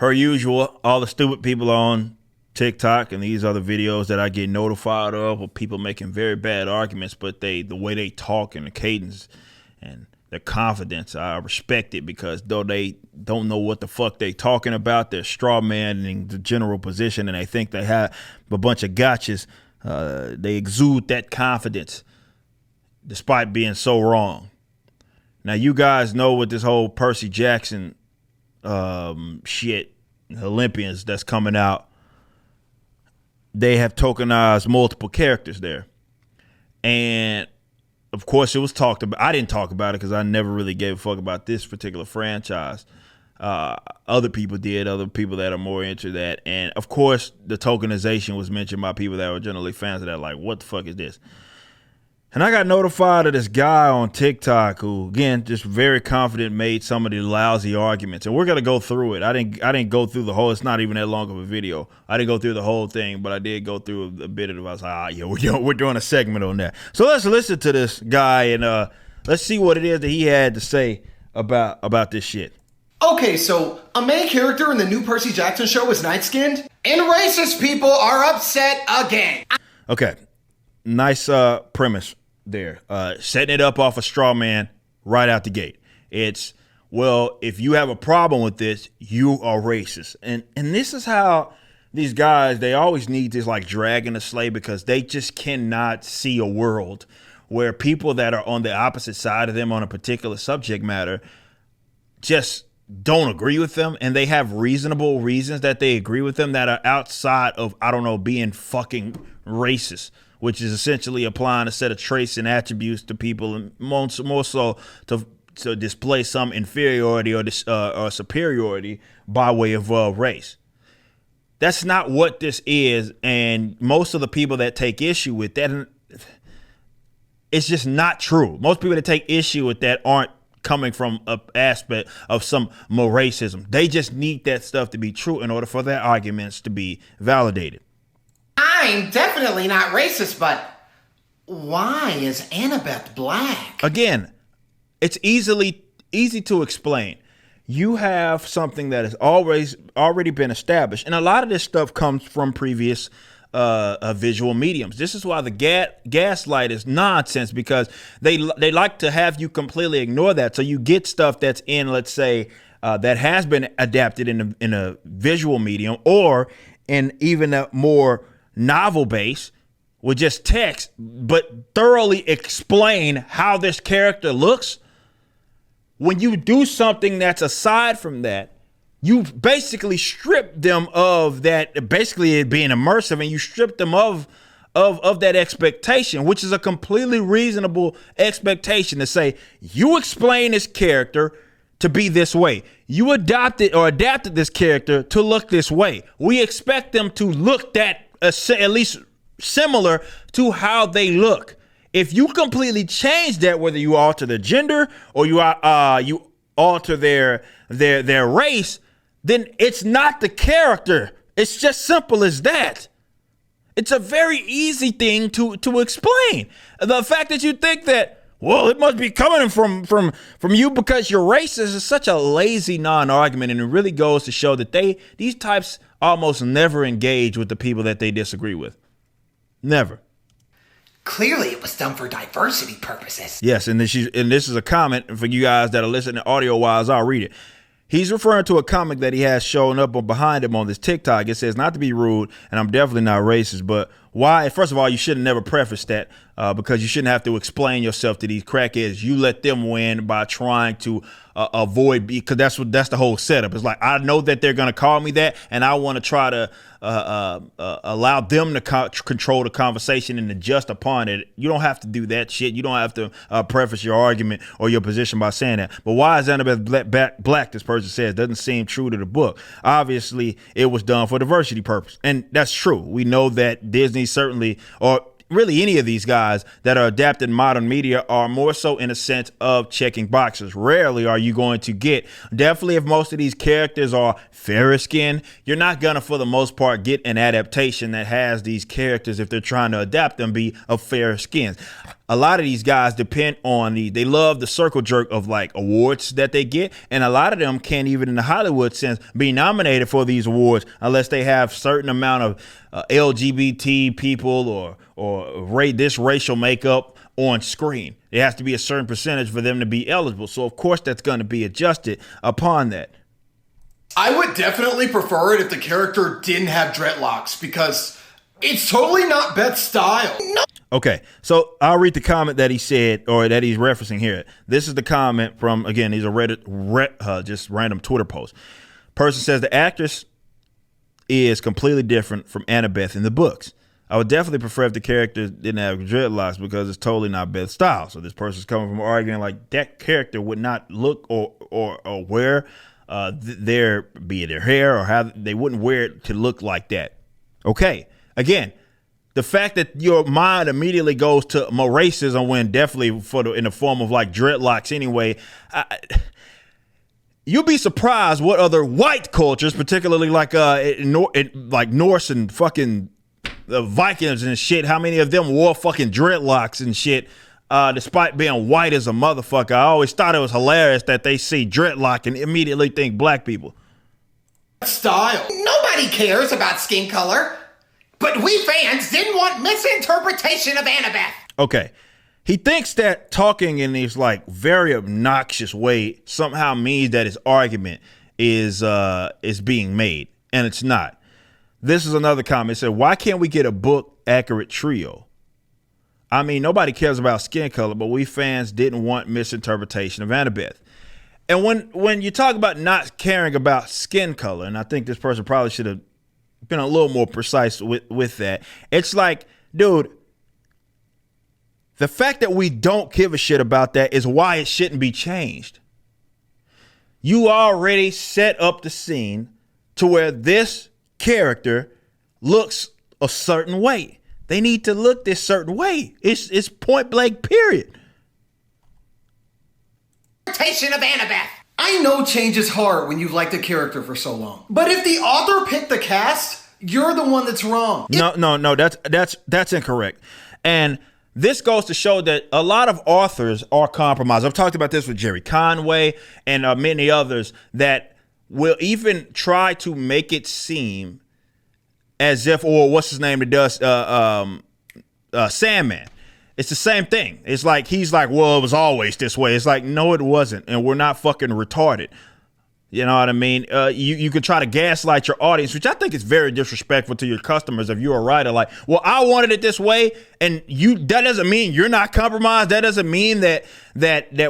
Per usual, all the stupid people on TikTok and these other videos that I get notified of people making very bad arguments, but the way they talk and the cadence and their confidence, I respect it, because though they don't know what the fuck they talking about, they're straw manning the general position and they think they have a bunch of gotchas. They exude that confidence despite being so wrong. Now, you guys know what this whole Percy Jackson shit, Olympians that's coming out. They have tokenized multiple characters there. And of course, it was talked about. I didn't talk about it because I never really gave a fuck about this particular franchise. Other people did, other people that are more into that. And of course, the tokenization was mentioned by people that were generally fans of that. Like, what the fuck is this? And I got notified of this guy on TikTok who, again, just very confident, made some of the lousy arguments. And we're going to go through it. I didn't go through the whole, it's not even that long of a video. I didn't go through the whole thing, but I did go through a bit of it. I was like, we're doing a segment on that. So let's listen to this guy and let's see what it is that he had to say about this shit. Okay, so a main character in the new Percy Jackson show is night-skinned, and racist people are upset again. Okay, nice premise there. Setting it up off a straw man right out the gate. It's, well, if you have a problem with this, you are racist. And this is how these guys, they always need this like dragging a sleigh, because they just cannot see a world where people that are on the opposite side of them on a particular subject matter just don't agree with them, and they have reasonable reasons that they agree with them that are outside of, I don't know, being fucking racist, which is essentially applying a set of traits and attributes to people, and more so to display some inferiority or superiority by way of race. That's not what this is, and most of the people that take issue with that, it's just not true. Most people that take issue with that aren't coming from an aspect of some more racism. They just need that stuff to be true in order for their arguments to be validated. I'm definitely not racist, but why is Annabeth black? Again, it's easy to explain. You have something that has already been established, and a lot of this stuff comes from previous visual mediums. This is why the gaslight is nonsense, because they like to have you completely ignore that. So you get stuff that's in, let's say, that has been adapted in a visual medium, or in even a more novel base with just text, but thoroughly explain how this character looks. When you do something that's aside from that, you basically strip them of that, basically it being immersive, and you strip them of that expectation, which is a completely reasonable expectation to say, you explain this character to be this way. You adapted this character to look this way. We expect them to look that at least similar to how they look. If you completely change that, whether you alter the gender or you alter their race, then it's not the character. It's just simple as that. It's a very easy thing to explain. The fact that you think that, well, it must be coming from you because you're racist is such a lazy non-argument, and it really goes to show that these types almost never engage with the people that they disagree with. Never. Clearly, it was done for diversity purposes. Yes, and this is a comment for you guys that are listening audio-wise. I'll read it. He's referring to a comic that he has shown up behind him on this TikTok. It says, not to be rude, and I'm definitely not racist, but why? First of all, you should have never prefaced that because you shouldn't have to explain yourself to these crackheads. You let them win by trying to avoid, because that's the whole setup. It's like, I know that they're going to call me that, and I want to try to allow them to control the conversation and adjust upon it. You don't have to do that shit. You don't have to preface your argument or your position by saying that. But why is Annabeth black, this person says, doesn't seem true to the book. Obviously, it was done for diversity purpose. And that's true. We know that Disney certainly, or really any of these guys that are adapted modern media, are more so in a sense of checking boxes. Rarely are you going to get, definitely if most of these characters are fairer skinned, you're not gonna for the most part get an adaptation that has these characters, if they're trying to adapt them, be of fairer skins. a lot of these guys depend on they love the circle jerk of like awards that they get. And a lot of them can't even in the Hollywood sense be nominated for these awards unless they have certain amount of LGBT people or rate this racial makeup on screen. It has to be a certain percentage for them to be eligible. So of course that's going to be adjusted upon that. I would definitely prefer it if the character didn't have dreadlocks because it's totally not Beth's style. No. Okay, so I'll read the comment that he said, or that he's referencing here. This is the comment from, again, these are Reddit, just random Twitter posts. Person says the actress is completely different from Annabeth in the books. I would definitely prefer if the character didn't have dreadlocks because it's totally not Beth's style. So this person's coming from arguing like that character would not look or wear be it their hair or how they wouldn't wear it to look like that. Okay, again. The fact that your mind immediately goes to more racism when definitely in the form of like dreadlocks anyway, you'll be surprised what other white cultures, particularly like Norse and fucking the Vikings and shit, how many of them wore fucking dreadlocks and shit, despite being white as a motherfucker. I always thought it was hilarious that they see dreadlock and immediately think black people. Style. Nobody cares about skin color. But we fans didn't want misinterpretation of Annabeth. Okay. He thinks that talking in this like very obnoxious way somehow means that his argument is being made, and it's not. This is another comment. It said, why can't we get a book accurate trio? I mean, nobody cares about skin color, but we fans didn't want misinterpretation of Annabeth. And when you talk about not caring about skin color, and I think this person probably should have been a little more precise with that. It's like, dude, the fact that we don't give a shit about that is why it shouldn't be changed. You already set up the scene to where this character looks a certain way. They need to look this certain way. It's point blank, period. Interpretation of Annabeth. I know change is hard when you've liked a character for so long. But if the author picked the cast, you're the one that's wrong. No, that's incorrect. And this goes to show that a lot of authors are compromised. I've talked about this with Jerry Conway and many others that will even try to make it seem as if, or what's his name that does Sandman. It's the same thing. It's like, he's like, well, it was always this way. It's like, no, it wasn't. And we're not fucking retarded. You know what I mean? You could try to gaslight your audience, which I think is very disrespectful to your customers if you're a writer. Like, well, I wanted it this way, and that doesn't mean you're not compromised. That doesn't mean that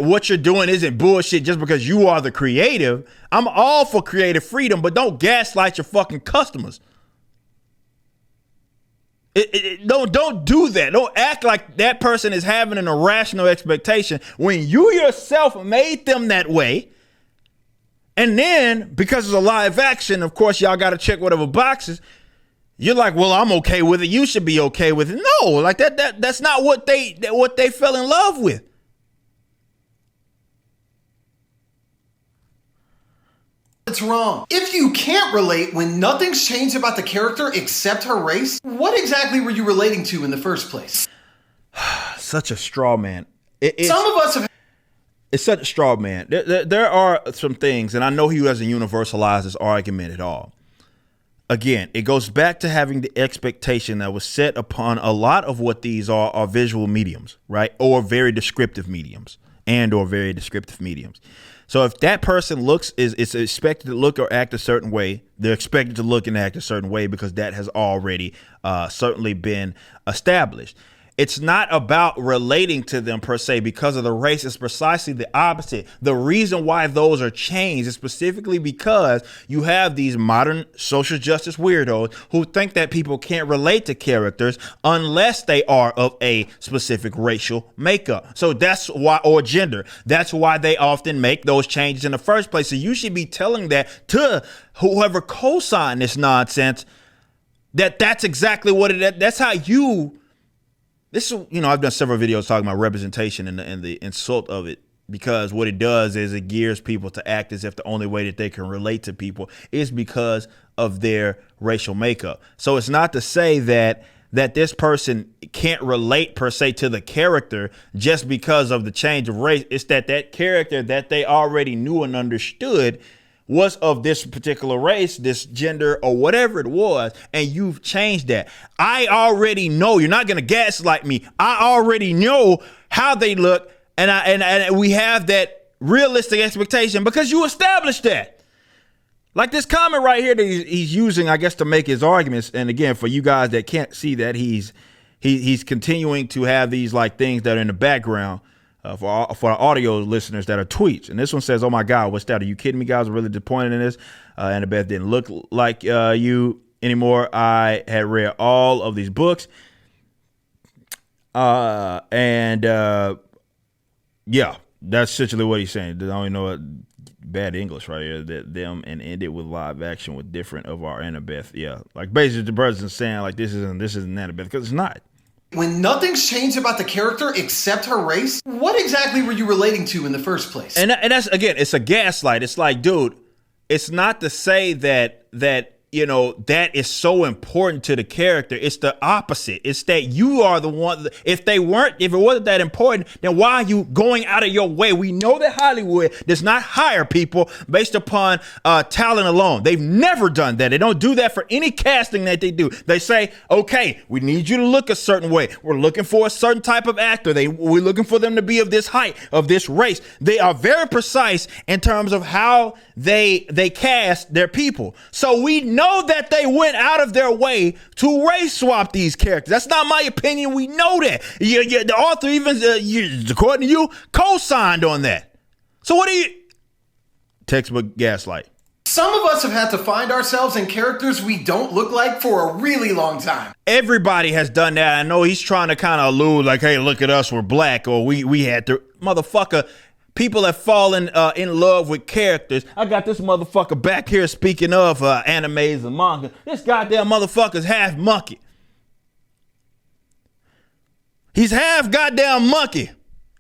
what you're doing isn't bullshit just because you are the creative. I'm all for creative freedom, but don't gaslight your fucking customers. Don't do that. Don't act like that person is having an irrational expectation when you yourself made them that way. And then, because it's a live action, of course, y'all got to check whatever boxes. You're like, well, I'm okay with it. You should be okay with it. No, like that's not what they fell in love with. It's wrong. If you can't relate when nothing's changed about the character except her race, what exactly were you relating to in the first place? Such a straw man. Some of us have. It's such a straw man. There are some things, and I know he hasn't universalized this argument at all. Again, it goes back to having the expectation that was set upon a lot of what these are visual mediums, right? Or very descriptive mediums or very descriptive mediums. So if that person is expected to look or act a certain way, they're expected to look and act a certain way because that has already certainly been established. It's not about relating to them per se because of the race. It's precisely the opposite. The reason why those are changed is specifically because you have these modern social justice weirdos who think that people can't relate to characters unless they are of a specific racial makeup. So that's why, or gender. That's why they often make those changes in the first place. So you should be telling that to whoever co-signed this nonsense, that's exactly what it is. That's how you. This is, I've done several videos talking about representation and the insult of it, because what it does is it gears people to act as if the only way that they can relate to people is because of their racial makeup. So it's not to say that that this person can't relate per se to the character just because of the change of race. It's that character that they already knew and understood was of this particular race, this gender, or whatever it was, and you've changed that. I already know. You're not going to gaslight me. I already know how they look, and we have that realistic expectation because you established that. Like this comment right here that he's using, I guess, to make his arguments. And again, for you guys that can't see that, he's continuing to have these like things that are in the background for our audio listeners that are tweets. And this one says, "Oh my God, what's that? Are you kidding me, guys? I'm really disappointed in this. Annabeth didn't look like you anymore. I had read all of these books, yeah, that's essentially what he's saying. I don't even know what." Bad English right here, that them and ended with live action with different of our Annabeth. Yeah, like basically the person's saying like this isn't Annabeth because it's not. When nothing's changed about the character except her race, what exactly were you relating to in the first place? And that's, again, it's a gaslight. It's like, dude, it's not to say that you know, that is so important to the character. It's the opposite. It's that you are the one. If it wasn't that important, then why are you going out of your way? We know that Hollywood does not hire people based upon talent alone. They've never done that. They don't do that for any casting that they do. They say, okay, we need you to look a certain way. We're looking for a certain type of actor. We're looking for them to be of this height, of this race. They are very precise in terms of how they cast their people. So we know that they went out of their way to race swap these characters. That's not my opinion. We know that. The author even, according to you, co-signed on that. So what do you... Textbook gaslight. Some of us have had to find ourselves in characters we don't look like for a really long time. Everybody has done that. I know he's trying to kind of allude like, hey, look at us, we're black, or we had to... Motherfucker, people have fallen in love with characters. I got this motherfucker back here speaking of animes and manga. This goddamn motherfucker's half monkey. He's half goddamn monkey.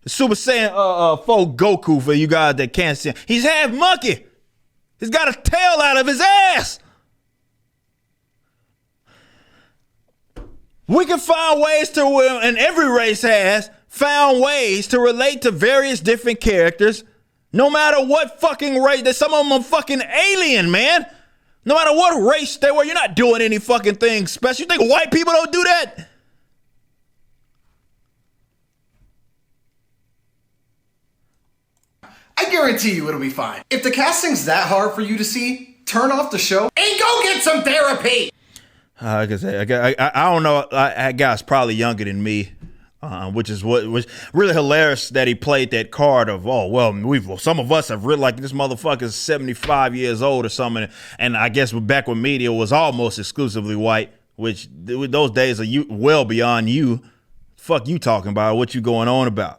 Super Saiyan 4 Goku for you guys that can't see him. He's half monkey. He's got a tail out of his ass. We can find ways to, and every race has, found ways to relate to various different characters, no matter what fucking race. That some of them are fucking alien, man. No matter what race they were, you're not doing any fucking thing special. You think white people don't do that? I guarantee you it'll be fine. If the casting's that hard for you to see, turn off the show and go get some therapy. Like I said, I don't know. That guy's probably younger than me. Which is what was really hilarious that he played that card of, oh, well, some of us have really, like, this motherfucker's 75 years old or something. And I guess back when media was almost exclusively white, which those days are well beyond you. Fuck you talking about, what you going on about.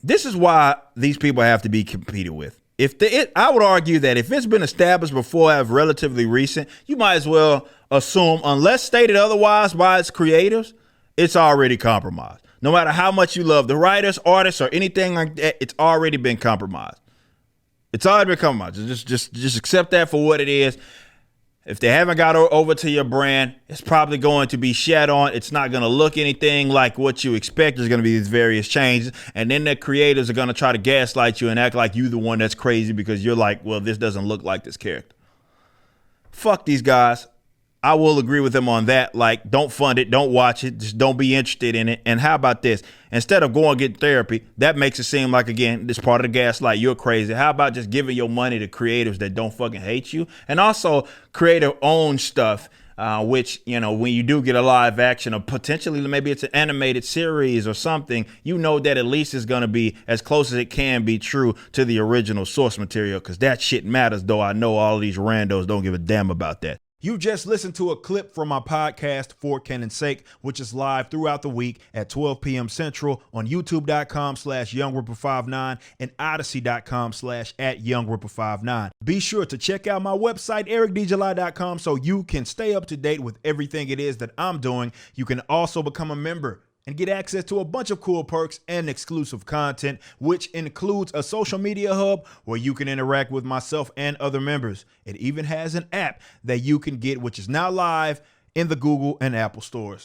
This is why these people have to be competed with. I would argue that if it's been established before as relatively recent, you might as well assume, unless stated otherwise by its creators, it's already compromised. No matter how much you love the writers, artists, or anything like that, it's already been compromised. It's already been compromised. Just accept that for what it is. If they haven't got over to your brand, it's probably going to be shat on. It's not going to look anything like what you expect. There's going to be these various changes. And then the creators are going to try to gaslight you and act like you're the one that's crazy because you're like, well, this doesn't look like this character. Fuck these guys. I will agree with them on that. Like, don't fund it. Don't watch it. Just don't be interested in it. And how about this? Instead of going and getting therapy, that makes it seem like, again, this part of the gaslight, you're crazy. How about just giving your money to creators that don't fucking hate you? And also creator-owned stuff, which, you know, when you do get a live action or potentially maybe it's an animated series or something, you know that at least it's going to be as close as it can be true to the original source material, because that shit matters, though I know all of these randos don't give a damn about that. You just listened to a clip from my podcast, For Canon's Sake, which is live throughout the week at 12 p.m. Central on youtube.com/YoungRipper59 and odyssey.com/@YoungRipper59. Be sure to check out my website, ericdjuly.com, so you can stay up to date with everything it is that I'm doing. You can also become a member and get access to a bunch of cool perks and exclusive content, which includes a social media hub where you can interact with myself and other members. It even has an app that you can get, which is now live in the Google and Apple stores.